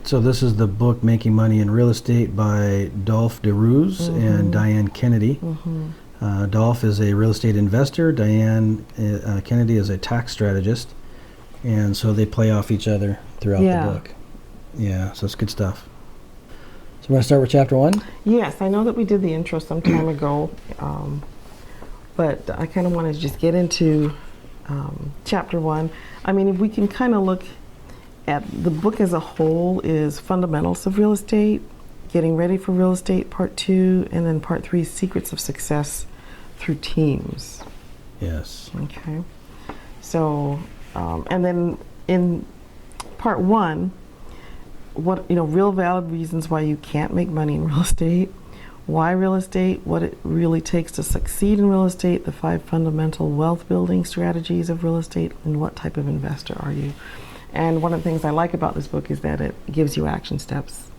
So this is the book Making Money in Real Estate by Dolph DeRose and Diane Kennedy. Dolph is a real estate investor. Diane Kennedy is a tax strategist. And so they play off each other throughout the book. Yeah, so it's good stuff. So we're going to start with chapter 1? Yes, I know that we did the intro some time ago, but I kind of want to just get into chapter 1. I mean, if we can kind of look at the book as a whole is Fundamentals of Real Estate, Getting Ready for Real Estate, Part 2, and then Part 3, Secrets of Success Through Teams. Yes. Okay. So, and then in Part 1, real valid reasons why you can't make money in real estate, why real estate, what it really takes to succeed in real estate, the 5 fundamental wealth building strategies of real estate, and what type of investor are you. And one of the things I like about this book is that it gives you action steps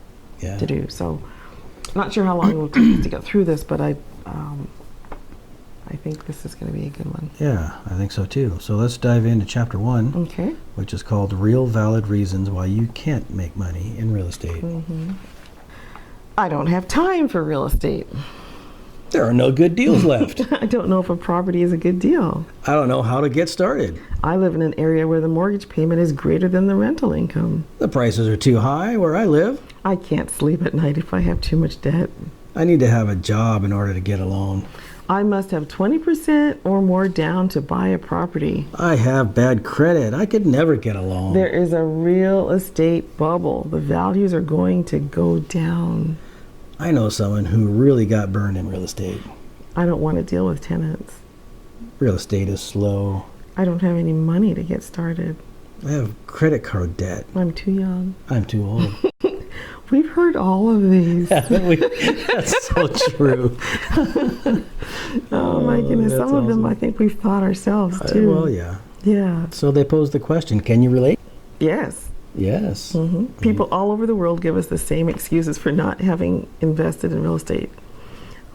to do. So I'm not sure how long it will take us to get through this, but I think this is going to be a good one. Yeah, I think so too. So let's dive into chapter 1, which is called Real Valid Reasons Why You Can't Make Money in Real Estate. I don't have time for real estate. There are no good deals left. I don't know if a property is a good deal. I don't know how to get started. I live in an area where the mortgage payment is greater than the rental income. The prices are too high where I live. I can't sleep at night if I have too much debt. I need to have a job in order to get a loan. I must have 20% or more down to buy a property. I have bad credit. I could never get a loan. There is a real estate bubble. The values are going to go down. I know someone who really got burned in real estate. I don't want to deal with tenants. Real estate is slow. I don't have any money to get started. I have credit card debt. I'm too young. I'm too old. We've heard all of these. Haven't we? That's so true. Oh my goodness. Some of them I think we've thought ourselves too. Well, yeah. Yeah. So they pose the question, can you relate? Yes. Yes. People all over the world give us the same excuses for not having invested in real estate.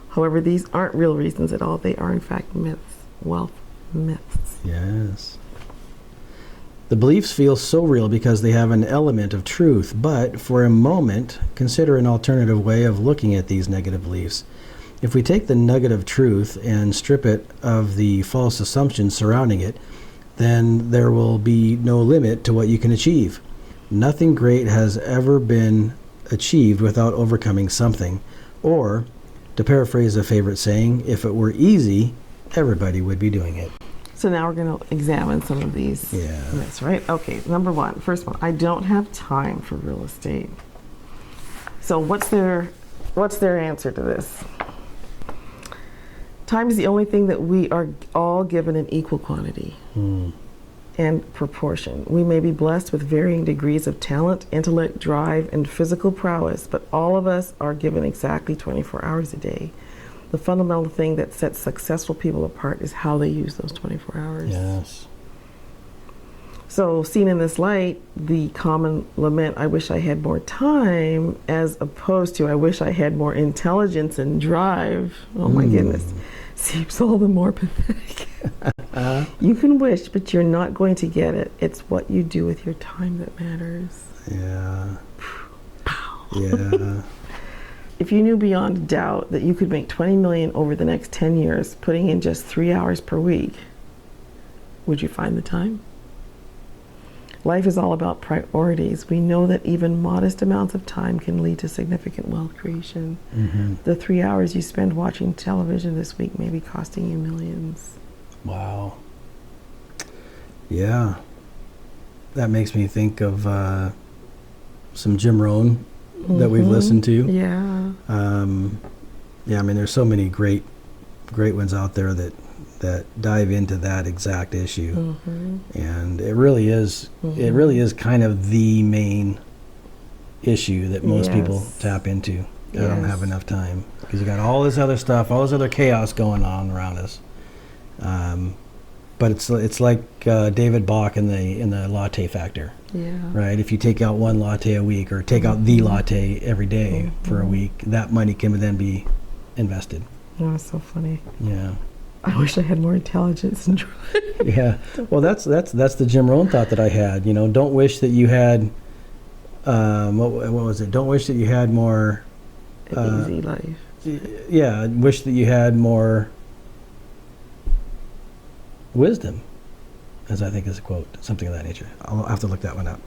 However, these aren't real reasons at all. They are, in fact, myths, wealth myths. Yes. The beliefs feel so real because they have an element of truth, but for a moment, consider an alternative way of looking at these negative beliefs. If we take the nugget of truth and strip it of the false assumptions surrounding it, then there will be no limit to what you can achieve. Nothing great has ever been achieved without overcoming something. Or, to paraphrase a favorite saying, if it were easy, everybody would be doing it. So now we're going to examine some of these myths, right? Okay, number 1, first one, I don't have time for real estate. So what's their answer to this? Time is the only thing that we are all given in equal quantity. And proportion. We may be blessed with varying degrees of talent, intellect, drive, and physical prowess, but all of us are given exactly 24 hours a day. The fundamental thing that sets successful people apart is how they use those 24 hours. Yes. So, seen in this light, the common lament, I wish I had more time, as opposed to, I wish I had more intelligence and drive, oh my goodness, seems all the more pathetic. You can wish, but you're not going to get it. It's what you do with your time that matters. Yeah. Yeah. If you knew beyond doubt that you could make $20 million over the next 10 years, putting in just 3 hours per week, would you find the time? Life is all about priorities. We know that even modest amounts of time can lead to significant wealth creation. The 3 hours you spend watching television this week may be costing you millions. Wow. Yeah. That makes me think of some Jim Rohn that we've listened to. Yeah. Yeah, I mean, there's so many great ones out there that dive into that exact issue. And it really is kind of the main issue that most people tap into. I don't have enough time because you got all this other stuff, all this other chaos going on around us. But it's like David Bach in the latte factor. Yeah. Right. If you take out one latte a week, or take out the latte every day for a week, that money can then be invested. Oh, that's so funny. Yeah. I wish I had more intelligence and drive. Yeah. Well, that's the Jim Rohn thought that I had. You know, don't wish that you had what was it? Don't wish that you had more. Easy life. Yeah, wish that you had more wisdom, as I think is a quote, something of that nature. I'll have to look that one up.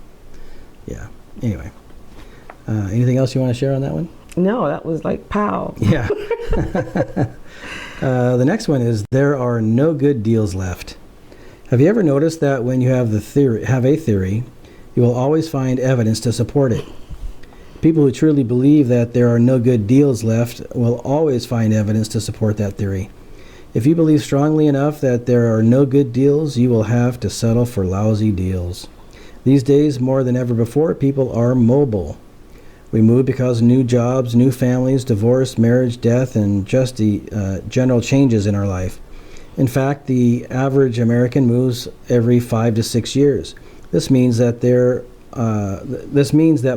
Yeah. Anyway, anything else you want to share on that one? No, that was like pow. Yeah. The next one is there are no good deals left. Have you ever noticed that when you have a theory, you will always find evidence to support it? People who truly believe that there are no good deals left will always find evidence to support that theory. If you believe strongly enough that there are no good deals, you will have to settle for lousy deals. These days, more than ever before, people are mobile. We move because new jobs, new families, divorce, marriage, death, and just the general changes in our life. In fact, the average American moves every 5 to 6 years. This means that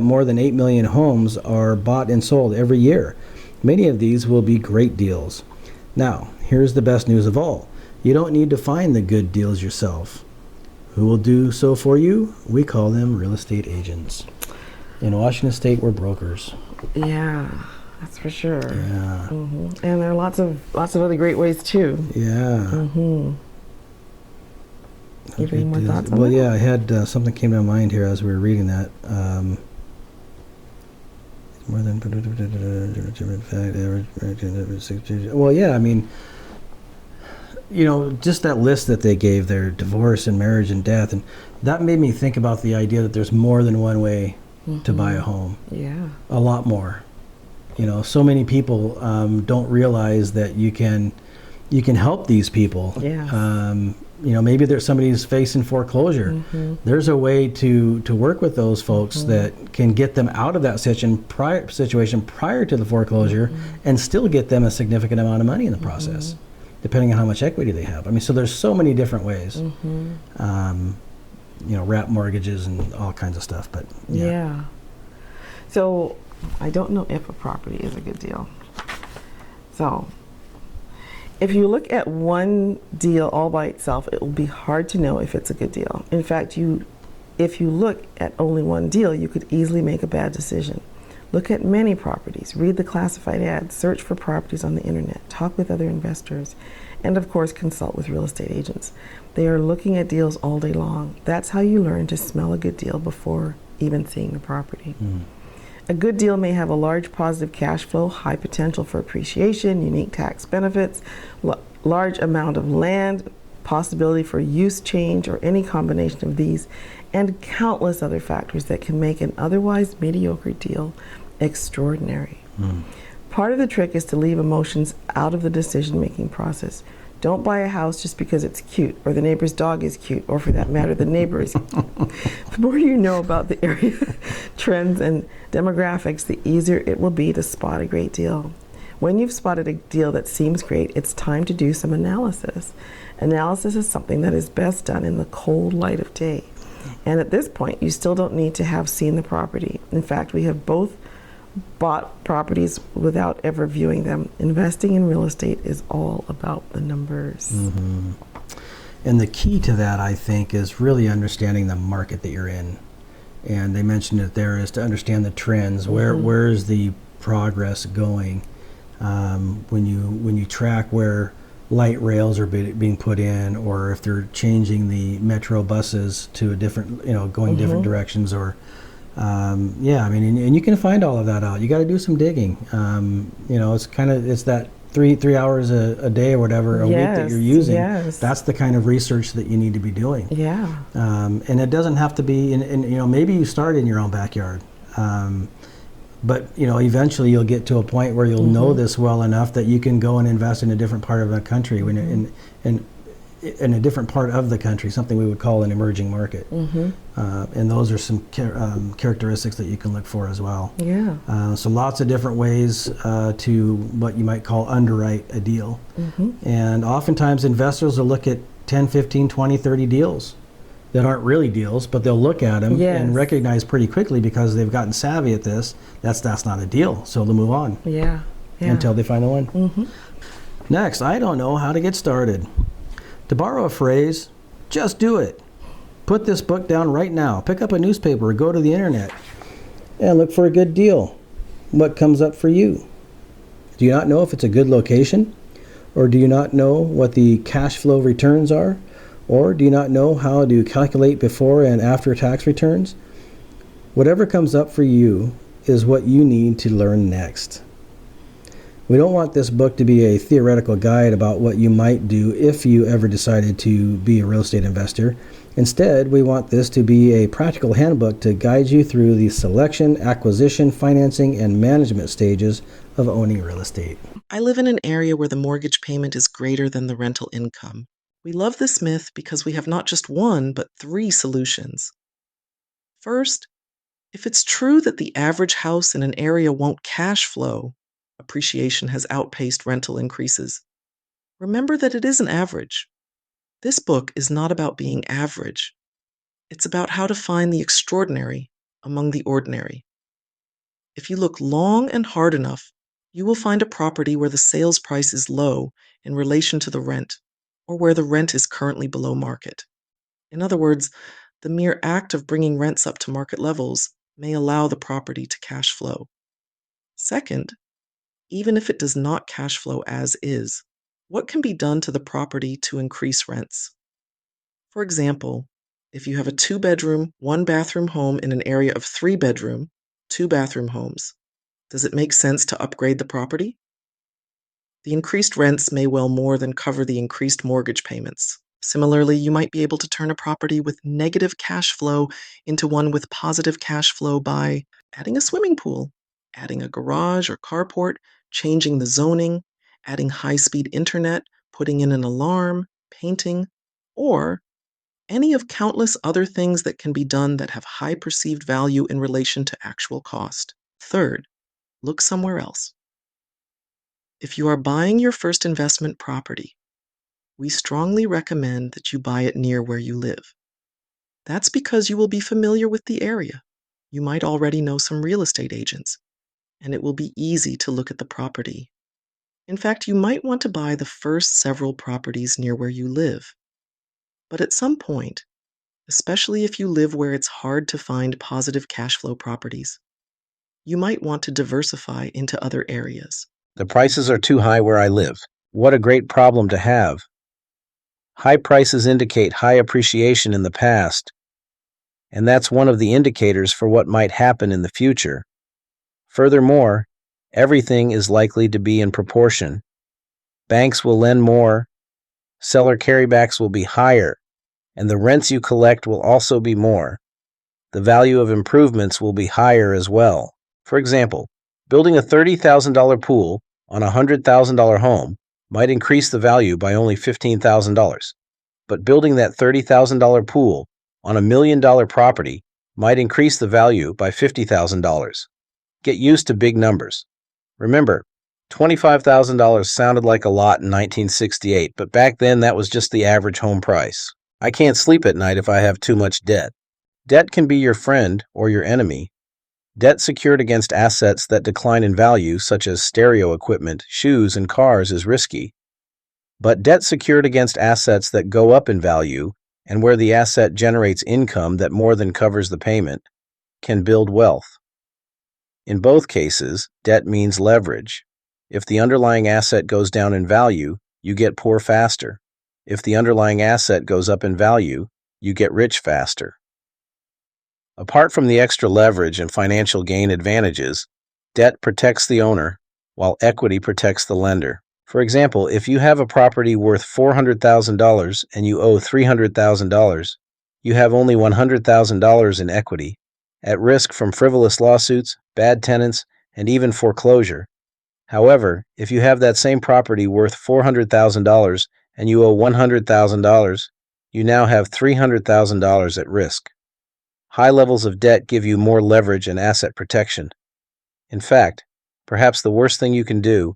more than 8 million homes are bought and sold every year. Many of these will be great deals. Now, here's the best news of all. You don't need to find the good deals yourself. Who will do so for you? We call them real estate agents. In Washington State, we're brokers. Yeah, that's for sure. Yeah. And there are lots of other great ways too. Yeah. You have any more thoughts on Well, that? yeah, I had something came to mind here as we were reading that. More than well, yeah, I mean, just that list that they gave there, divorce and marriage and death, and that made me think about the idea that there's more than one way to buy a home. Yeah. A lot more. So many people don't realize that you can help these people. Yeah. Maybe there's somebody who's facing foreclosure. There's a way to work with those folks that can get them out of that situation prior to the foreclosure and still get them a significant amount of money in the process, depending on how much equity they have. I mean, so there's so many different ways. Wrap mortgages and all kinds of stuff, but Yeah. So I don't know if a property is a good deal. So if you look at one deal all by itself, it will be hard to know if it's a good deal. In fact, if you look at only one deal, you could easily make a bad decision. Look at many properties, read the classified ads, search for properties on the internet, talk with other investors, and of course consult with real estate agents. They are looking at deals all day long. That's how you learn to smell a good deal before even seeing the property. A good deal may have a large positive cash flow, high potential for appreciation, unique tax benefits, large amount of land, possibility for use change, or any combination of these, and countless other factors that can make an otherwise mediocre deal extraordinary. Part of the trick is to leave emotions out of the decision-making process. Don't buy a house just because it's cute, or the neighbor's dog is cute, or for that matter, the neighbor is cute. The more you know about the area, trends, and demographics, the easier it will be to spot a great deal. When you've spotted a deal that seems great, it's time to do some analysis. Analysis is something that is best done in the cold light of day. And at this point, you still don't need to have seen the property. In fact, we have both bought properties without ever viewing them. Investing in real estate is all about the numbers. And the key to that, I think, is really understanding the market that you're in. And they mentioned it there is to understand the trends. Where is the progress going? When you track where light rails are being put in, or if they're changing the metro buses to a different, going different directions, or and you can find all of that out. You got to do some digging. It's that three hours a day or whatever a week that you're using. That's the kind of research that you need to be doing. And it doesn't have to be maybe you start in your own backyard. But eventually you'll get to a point where you'll know this well enough that you can go and invest in a different part of the country, in a different part of the country, something we would call an emerging market. And those are some characteristics that you can look for as well. So lots of different ways to what you might call underwrite a deal. And oftentimes investors will look at 10, 15, 20, 30 deals that aren't really deals, but they'll look at them and recognize pretty quickly, because they've gotten savvy at this, that's not a deal, so they'll move on until they find the one. Next, I don't know how to get started. To borrow a phrase, just do it. Put this book down right now. Pick up a newspaper or go to the internet. and look for a good deal. What comes up for you? Do you not know if it's a good location? Or do you not know what the cash flow returns are? Or do you not know how to calculate before and after tax returns? Whatever comes up for you is what you need to learn next. We don't want this book to be a theoretical guide about what you might do if you ever decided to be a real estate investor. Instead, we want this to be a practical handbook to guide you through the selection, acquisition, financing, and management stages of owning real estate. I live in an area where the mortgage payment is greater than the rental income. We love this myth because we have not just one, but three solutions. First, if it's true that the average house in an area won't cash flow, appreciation has outpaced rental increases. Remember that it is an average. This book is not about being average. It's about how to find the extraordinary among the ordinary. If you look long and hard enough, you will find a property where the sales price is low in relation to the rent, or where the rent is currently below market. In other words, the mere act of bringing rents up to market levels may allow the property to cash flow. Second, even if it does not cash flow as is, what can be done to the property to increase rents? For example, if you have a 2-bedroom, 1-bathroom home in an area of 3-bedroom, 2-bathroom homes, does it make sense to upgrade the property? The increased rents may well more than cover the increased mortgage payments. Similarly, you might be able to turn a property with negative cash flow into one with positive cash flow by adding a swimming pool, adding a garage or carport, changing the zoning, adding high-speed internet, putting in an alarm, painting, or any of countless other things that can be done that have high perceived value in relation to actual cost. Third, look somewhere else. If you are buying your first investment property, we strongly recommend that you buy it near where you live. That's because you will be familiar with the area. You might already know some real estate agents, and it will be easy to look at the property. In fact, you might want to buy the first several properties near where you live. But at some point, especially if you live where it's hard to find positive cash flow properties, you might want to diversify into other areas. The prices are too high where I live. What a great problem to have. High prices indicate high appreciation in the past, and that's one of the indicators for what might happen in the future. Furthermore, everything is likely to be in proportion. Banks will lend more, seller carrybacks will be higher, and the rents you collect will also be more. The value of improvements will be higher as well. For example, building a $30,000 pool on a $100,000 home might increase the value by only $15,000. But building that $30,000 pool on a $1 million property might increase the value by $50,000. Get used to big numbers. Remember, $25,000 sounded like a lot in 1968, but back then that was just the average home price. I can't sleep at night if I have too much debt. Debt can be your friend or your enemy. Debt secured against assets that decline in value, such as stereo equipment, shoes, and cars, is risky. But debt secured against assets that go up in value, and where the asset generates income that more than covers the payment, can build wealth. In both cases, debt means leverage. If the underlying asset goes down in value, you get poor faster. If the underlying asset goes up in value, you get rich faster. Apart from the extra leverage and financial gain advantages, debt protects the owner, while equity protects the lender. For example, if you have a property worth $400,000 and you owe $300,000, you have only $100,000 in equity, at risk from frivolous lawsuits, bad tenants, and even foreclosure. However, if you have that same property worth $400,000 and you owe $100,000, you now have $300,000 at risk. High levels of debt give you more leverage and asset protection. In fact, perhaps the worst thing you can do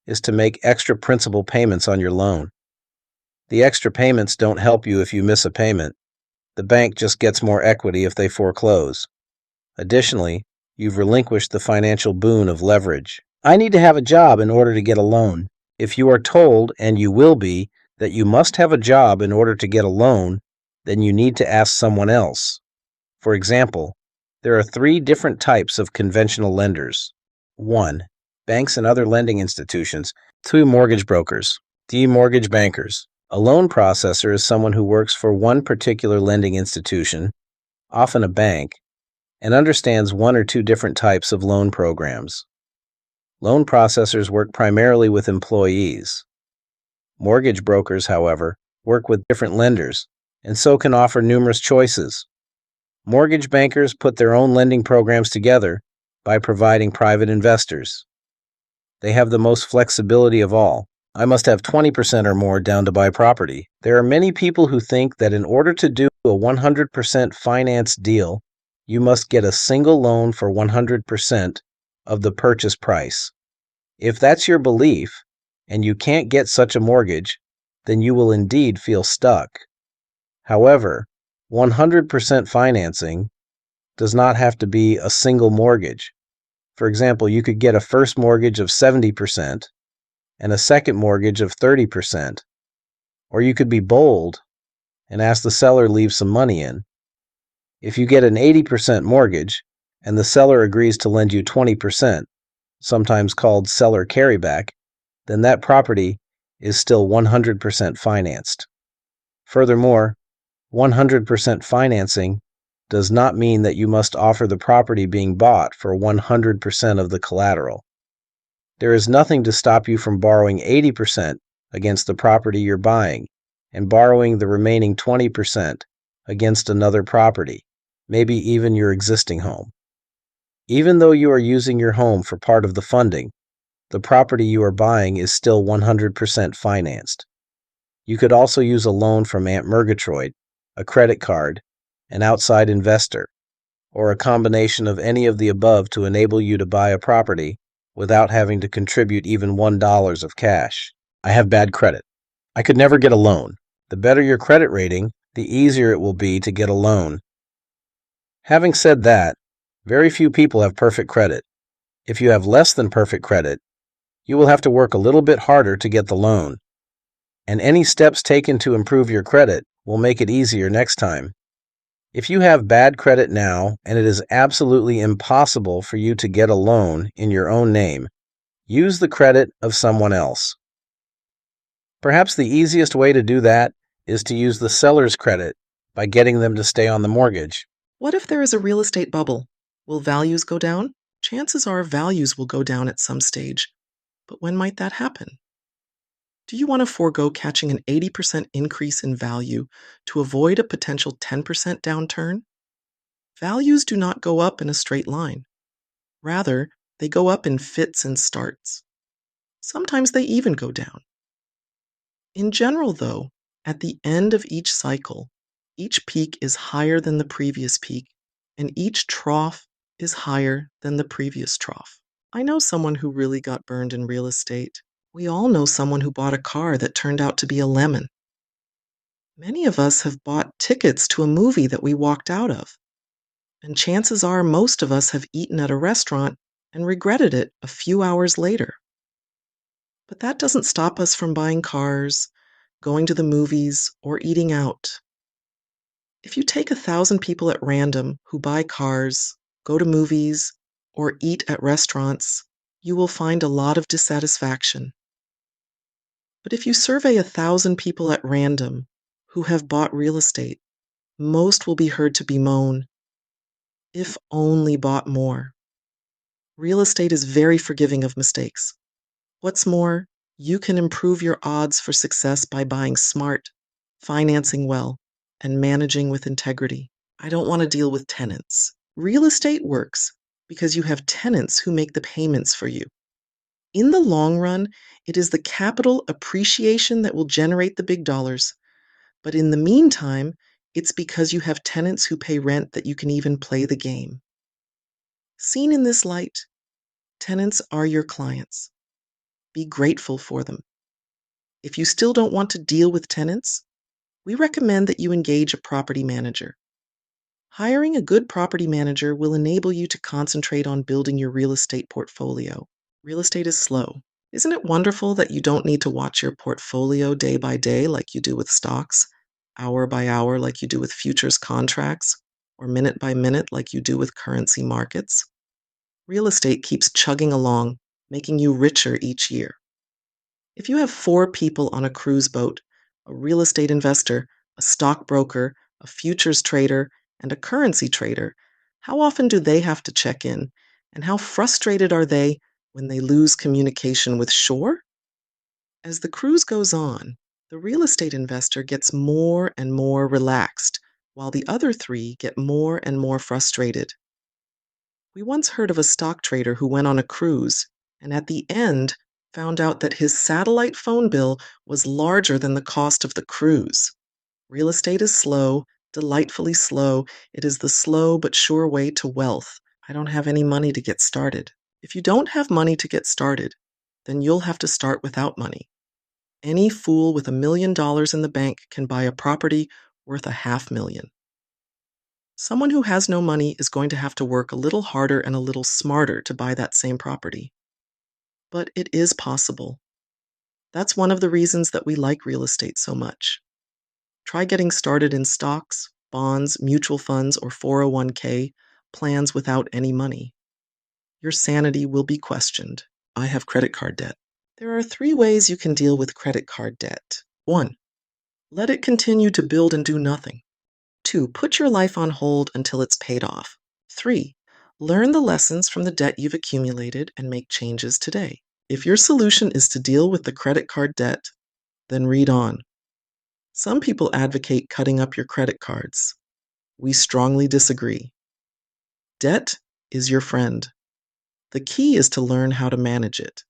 is to make extra principal payments on your loan. The extra payments don't help you if you miss a payment. The bank just gets more equity if they foreclose. Additionally, you've relinquished the financial boon of leverage. I need to have a job in order to get a loan. If you are told, and you will be, that you must have a job in order to get a loan, then you need to ask someone else. For example, There are three different types of conventional lenders. 1. Banks and other lending institutions. 2. Mortgage brokers. D. Mortgage bankers. A loan processor is someone who works for one particular lending institution, often a bank, and understands one or two different types of loan programs. Loan processors work primarily with employees. Mortgage brokers, however, work with different lenders, and so can offer numerous choices. Mortgage bankers put their own lending programs together by providing private investors. They have the most flexibility of all. I must have 20% or more down to buy property. There are many people who think that in order to do a 100% finance deal, you must get a single loan for 100% of the purchase price. If that's your belief, and you can't get such a mortgage, then you will indeed feel stuck. However, 100% financing does not have to be a single mortgage. For example, you could get a first mortgage of 70% and a second mortgage of 30%. Or you could be bold and ask the seller to leave some money in. If you get an 80% mortgage and the seller agrees to lend you 20%, sometimes called seller carryback, then that property is still 100% financed. Furthermore, 100% financing does not mean that you must offer the property being bought for 100% of the collateral. There is nothing to stop you from borrowing 80% against the property you're buying and borrowing the remaining 20% against another property, maybe even your existing home. Even though you are using your home for part of the funding, the property you are buying is still 100% financed. You could also use a loan from Aunt Murgatroyd, a credit card, an outside investor, or a combination of any of the above to enable you to buy a property without having to contribute even $1 of cash. I have bad credit. I could never get a loan. The better your credit rating, the easier it will be to get a loan. Having said that, very few people have perfect credit. If you have less than perfect credit, you will have to work a little bit harder to get the loan. And any steps taken to improve your credit will make it easier next time. If you have bad credit now and it is absolutely impossible for you to get a loan in your own name, use the credit of someone else. Perhaps the easiest way to do that is to use the seller's credit by getting them to stay on the mortgage. What if there is a real estate bubble? Will values go down? Chances are values will go down at some stage. But when might that happen? Do you want to forego catching an 80% increase in value to avoid a potential 10% downturn? Values do not go up in a straight line. Rather, they go up in fits and starts. Sometimes they even go down. In general, though, at the end of each cycle, each peak is higher than the previous peak, and each trough is higher than the previous trough. I know someone who really got burned in real estate. We all know someone who bought a car that turned out to be a lemon. Many of us have bought tickets to a movie that we walked out of. And chances are most of us have eaten at a restaurant and regretted it a few hours later. But that doesn't stop us from buying cars, going to the movies, or eating out. If you take 1,000 people at random who buy cars, go to movies, or eat at restaurants, you will find a lot of dissatisfaction. But if you survey 1,000 people at random who have bought real estate, most will be heard to bemoan, if only bought more. Real estate is very forgiving of mistakes. What's more, you can improve your odds for success by buying smart, financing well, and managing with integrity. I don't want to deal with tenants. Real estate works because you have tenants who make the payments for you. In the long run, it is the capital appreciation that will generate the big dollars. But in the meantime, it's because you have tenants who pay rent that you can even play the game. Seen in this light, tenants are your clients. Be grateful for them. If you still don't want to deal with tenants, we recommend that you engage a property manager. Hiring a good property manager will enable you to concentrate on building your real estate portfolio. Real estate is slow. Isn't it wonderful that you don't need to watch your portfolio day by day like you do with stocks, hour by hour like you do with futures contracts, or minute by minute like you do with currency markets. Real estate keeps chugging along, making you richer each year. If you have 4 people on a cruise boat, a real estate investor, a stockbroker, a futures trader, and a currency trader, how often do they have to check in? And how frustrated are they when they lose communication with shore? As the cruise goes on, the real estate investor gets more and more relaxed, while the other 3 get more and more frustrated. We once heard of a stock trader who went on a cruise and at the end found out that his satellite phone bill was larger than the cost of the cruise. Real estate is slow, delightfully slow. It is the slow but sure way to wealth. I don't have any money to get started. If you don't have money to get started, then you'll have to start without money. Any fool with $1 million in the bank can buy a property worth $500,000. Someone who has no money is going to have to work a little harder and a little smarter to buy that same property. But it is possible. That's one of the reasons that we like real estate so much. Try getting started in stocks, bonds, mutual funds, or 401k plans without any money. Your sanity will be questioned. I have credit card debt. There are 3 ways you can deal with credit card debt. 1. Let it continue to build and do nothing. 2. Put your life on hold until it's paid off. 3. Learn the lessons from the debt you've accumulated and make changes today. If your solution is to deal with the credit card debt, then read on. Some people advocate cutting up your credit cards. We strongly disagree. Debt is your friend. The key is to learn how to manage it.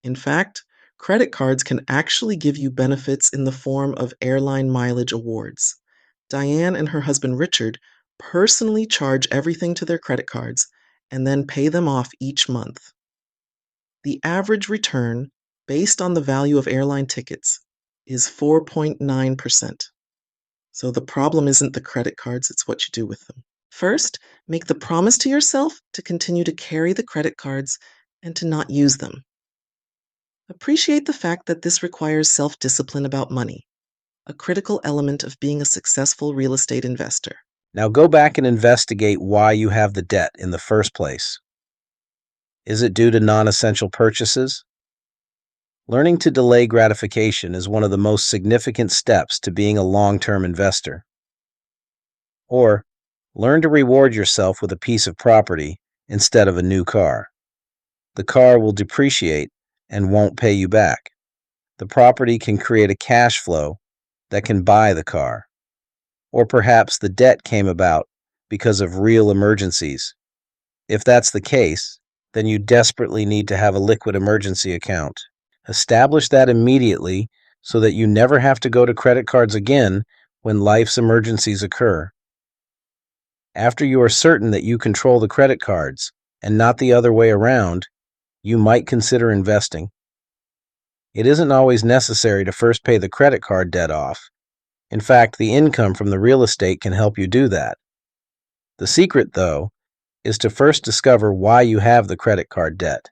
In fact, credit cards can actually give you benefits in the form of airline mileage awards. Diane and her husband Richard personally charge everything to their credit cards and then pay them off each month. The average return, based on the value of airline tickets, is 4.9%. So the problem isn't the credit cards, it's what you do with them. First, make the promise to yourself to continue to carry the credit cards and to not use them. Appreciate the fact that this requires self-discipline about money, a critical element of being a successful real estate investor. Now go back and investigate why you have the debt in the first place. Is it due to non-essential purchases? Learning to delay gratification is one of the most significant steps to being a long-term investor. Or, learn to reward yourself with a piece of property instead of a new car. The car will depreciate and won't pay you back. The property can create a cash flow that can buy the car. Or perhaps the debt came about because of real emergencies. If that's the case, then you desperately need to have a liquid emergency account. Establish that immediately so that you never have to go to credit cards again when life's emergencies occur. After you are certain that you control the credit cards and not the other way around, you might consider investing. It isn't always necessary to first pay the credit card debt off. In fact, the income from the real estate can help you do that. The secret, though, is to first discover why you have the credit card debt.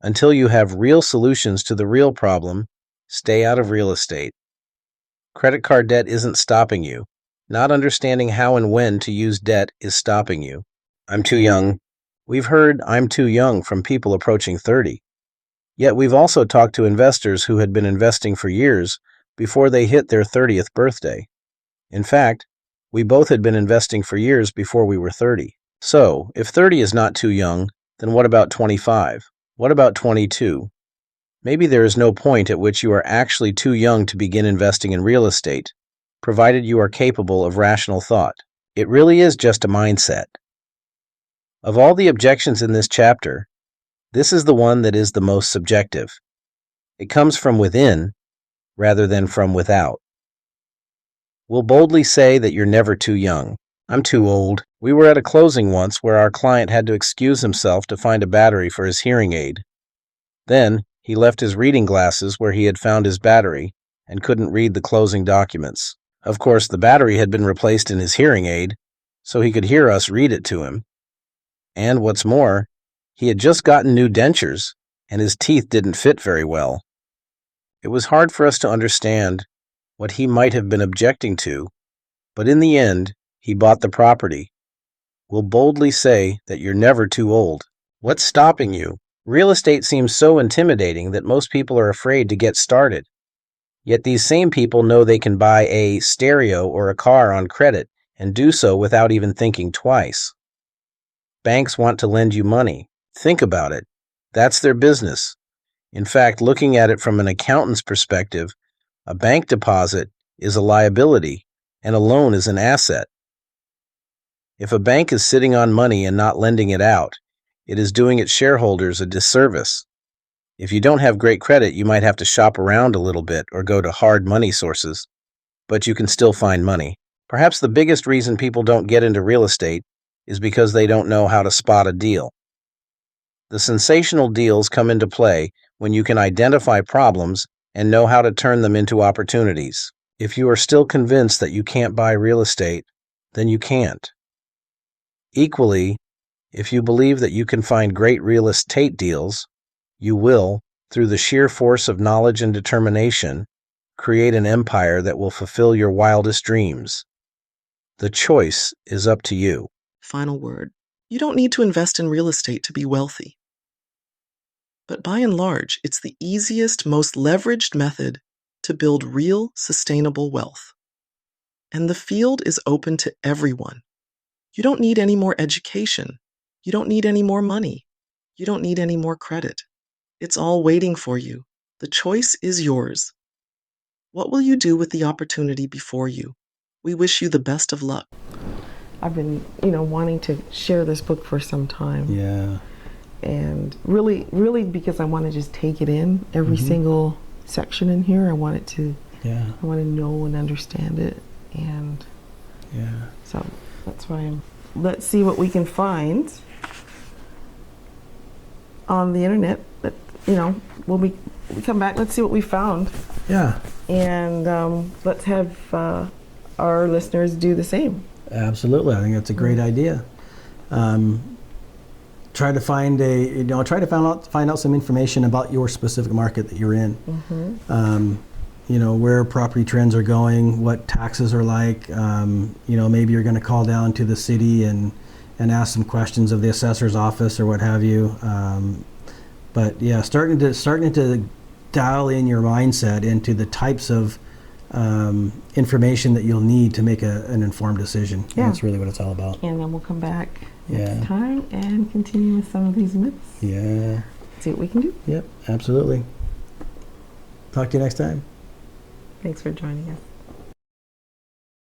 Until you have real solutions to the real problem, stay out of real estate. Credit card debt isn't stopping you. Not understanding how and when to use debt is stopping you. I'm too young. We've heard "I'm too young" from people approaching 30. Yet we've also talked to investors who had been investing for years before they hit their 30th birthday. In fact, we both had been investing for years before we were 30. So, if 30 is not too young, then what about 25? What about 22? Maybe there is no point at which you are actually too young to begin investing in real estate, provided you are capable of rational thought. It really is just a mindset. Of all the objections in this chapter, this is the one that is the most subjective. It comes from within rather than from without. We'll boldly say that you're never too young. I'm too old. We were at a closing once where our client had to excuse himself to find a battery for his hearing aid. Then, he left his reading glasses where he had found his battery and couldn't read the closing documents. Of course, the battery had been replaced in his hearing aid, so he could hear us read it to him. And what's more, he had just gotten new dentures, and his teeth didn't fit very well. It was hard for us to understand what he might have been objecting to, but in the end, He bought the property. We'll boldly say that you're never too old. What's stopping you? Real estate seems so intimidating that most people are afraid to get started. Yet these same people know they can buy a stereo or a car on credit and do so without even thinking twice. Banks want to lend you money. Think about it. That's their business. In fact, looking at it from an accountant's perspective, a bank deposit is a liability and a loan is an asset. If a bank is sitting on money and not lending it out, it is doing its shareholders a disservice. If you don't have great credit, you might have to shop around a little bit or go to hard money sources, but you can still find money. Perhaps the biggest reason people don't get into real estate is because they don't know how to spot a deal. The sensational deals come into play when you can identify problems and know how to turn them into opportunities. If you are still convinced that you can't buy real estate, then you can't. Equally, if you believe that you can find great real estate deals, you will, through the sheer force of knowledge and determination, create an empire that will fulfill your wildest dreams. The choice is up to you. Final word. You don't need to invest in real estate to be wealthy. But by and large, it's the easiest, most leveraged method to build real, sustainable wealth. And the field is open to everyone. You don't need any more education. You don't need any more money. You don't need any more credit. It's all waiting for you. The choice is yours. What will you do with the opportunity before you? We wish you the best of luck. I've been, wanting to share this book for some time. Yeah. And really because I want to just take it in, every single section in here. I want to know and understand it. And so that's why let's see what we can find on the internet. That, when we come back, let's see what we found. Yeah. And let's have our listeners do the same. Absolutely. I think that's a great idea. Try to find find out some information about your specific market that you're in. Where property trends are going, what taxes are like. Maybe you're going to call down to the city and ask some questions of the assessor's office or what have you. But yeah, starting to dial in your mindset into the types of information that you'll need to make an informed decision. Yeah. That's really what it's all about. And then we'll come back next time and continue with some of these myths. Yeah. See what we can do. Yep, absolutely. Talk to you next time. Thanks for joining us.